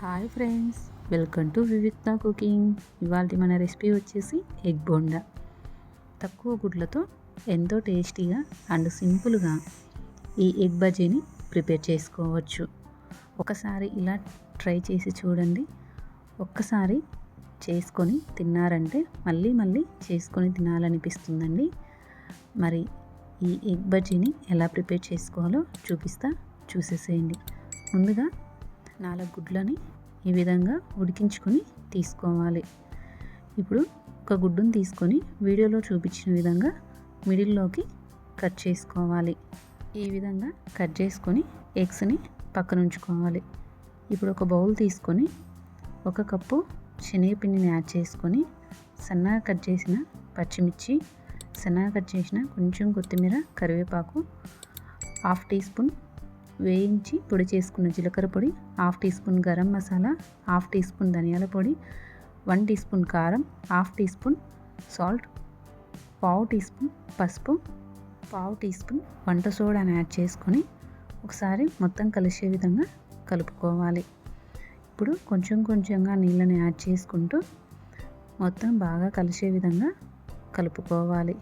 Hi friends, welcome to వివిక్త cooking. ఇవాళ మన రెసిపీ వచ్చేసి ఎగ్ బోండా. తక్కువ గుడ్లతో ఎంతో టేస్టీగా అండ్ సింపుల్గా ఈ ఎగ్ బజీని ప్రిపేర్ చేసుకోవచ్చు. ఒకసారి ఇలా ట్రై చేసి చూడండి. ఒక్కసారి చేసుకొని తిన్నారంటే మళ్ళీ మళ్ళీ చేసుకొని తినాలనిపిస్తుందండి. మరి ఈ ఎగ్ బజీని ఎలా ప్రిపేర్ చేసుకోవాలో చూసేసేయండి. ముందుగా 4 గుడ్లని ఈ విధంగా ఉడికించుకొని తీసుకోవాలి. ఇప్పుడు ఒక గుడ్డును తీసుకొని వీడియోలో చూపించిన విధంగా మిడిల్లోకి కట్ చేసుకోవాలి. ఈ విధంగా కట్ చేసుకొని ఎగ్స్ని పక్కన ఉంచుకోవాలి. ఇప్పుడు ఒక బౌల్ తీసుకొని 1 కప్పు శనగపిండిని యాడ్ చేసుకొని సన్నగా కట్ చేసిన పచ్చిమిర్చి, సన్నగా కట్ చేసిన కొంచెం కొత్తిమీర, కరివేపాకు, 1/2 టీ స్పూన్ వేయించి పొడి చేసుకున్న జీలకర్ర పొడి, 1/2 teaspoon garam masala, 1/2 teaspoon ధనియాల పొడి, 1 టీ స్పూన్ కారం, 1/2 teaspoon salt, 1/2 teaspoon పసుపు, 1/2 టీ స్పూన్ వంట సోడాని యాడ్ చేసుకొని ఒకసారి మొత్తం కలిసే విధంగా కలుపుకోవాలి. ఇప్పుడు కొంచెం కొంచెంగా నీళ్ళని యాడ్ చేసుకుంటూ మొత్తం బాగా కలిసే విధంగా కలుపుకోవాలి.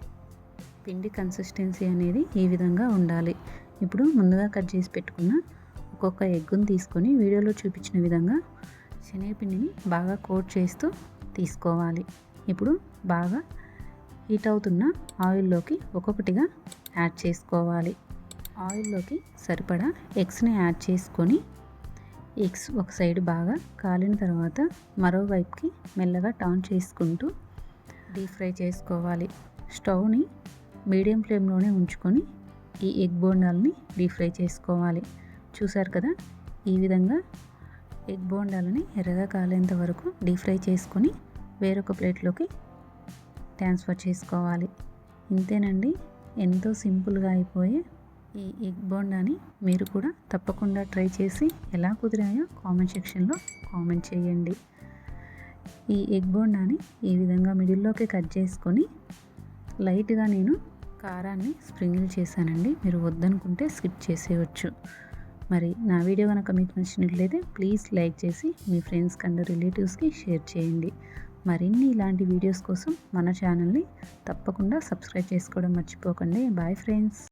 పిండి కన్సిస్టెన్సీ అనేది ఈ విధంగా ఉండాలి. ఇప్పుడు ముందుగా కట్ చేసి పెట్టుకున్న ఒక్కొక్క ఎగ్గును తీసుకొని వీడియోలో చూపించిన విధంగా శనగపిండిని బాగా కోట్ చేస్తూ తీసుకోవాలి. ఇప్పుడు బాగా హీట్ అవుతున్న ఆయిల్లోకి ఒక్కొక్కటిగా యాడ్ చేసుకోవాలి. ఆయిల్లోకి సరిపడా ఎగ్స్ని యాడ్ చేసుకొని ఎగ్స్ ఒక సైడ్ బాగా కాలిన తర్వాత మరోవైపుకి మెల్లగా టర్న్ చేసుకుంటూ డీప్ ఫ్రై చేసుకోవాలి. స్టవ్ని మీడియం ఫ్లేమ్లోనే ఉంచుకొని ఈ ఎగ్ బోండాలని డీప్ ఫ్రై చేసుకోవాలి. చూసారు కదా, ఈ విధంగా ఎగ్ బోండాలని ఎర్రగా కాలేంత వరకు డీప్ ఫ్రై చేసుకొని వేరొక ప్లేట్లోకి ట్రాన్స్ఫర్ చేసుకోవాలి. ఇంతేనండి, ఎంతో సింపుల్గా అయిపోయే ఈ ఎగ్ బోండాని మీరు కూడా తప్పకుండా ట్రై చేసి ఎలా కుదిరాయో కామెంట్ సెక్షన్లో కామెంట్ చేయండి. ఈ ఎగ్ బోండాని ఈ విధంగా మిడిల్లోకి కట్ చేసుకొని లైట్గా నేను కారాన్ని స్ప్రింకిల్ చేశానండి. మీరు వద్దనుకుంటే స్కిప్ చేసేయచ్చు. మరి నా వీడియో కనుక మీకు నచ్చినట్లయితే ప్లీజ్ లైక్ చేసి మీ ఫ్రెండ్స్ అండ్ రిలేటివ్స్కి షేర్ చేయండి. మరిన్ని ఇలాంటి వీడియోస్ కోసం మన ఛానల్ని తప్పకుండా సబ్స్క్రైబ్ చేసుకోవడం మర్చిపోకండి. Bye friends.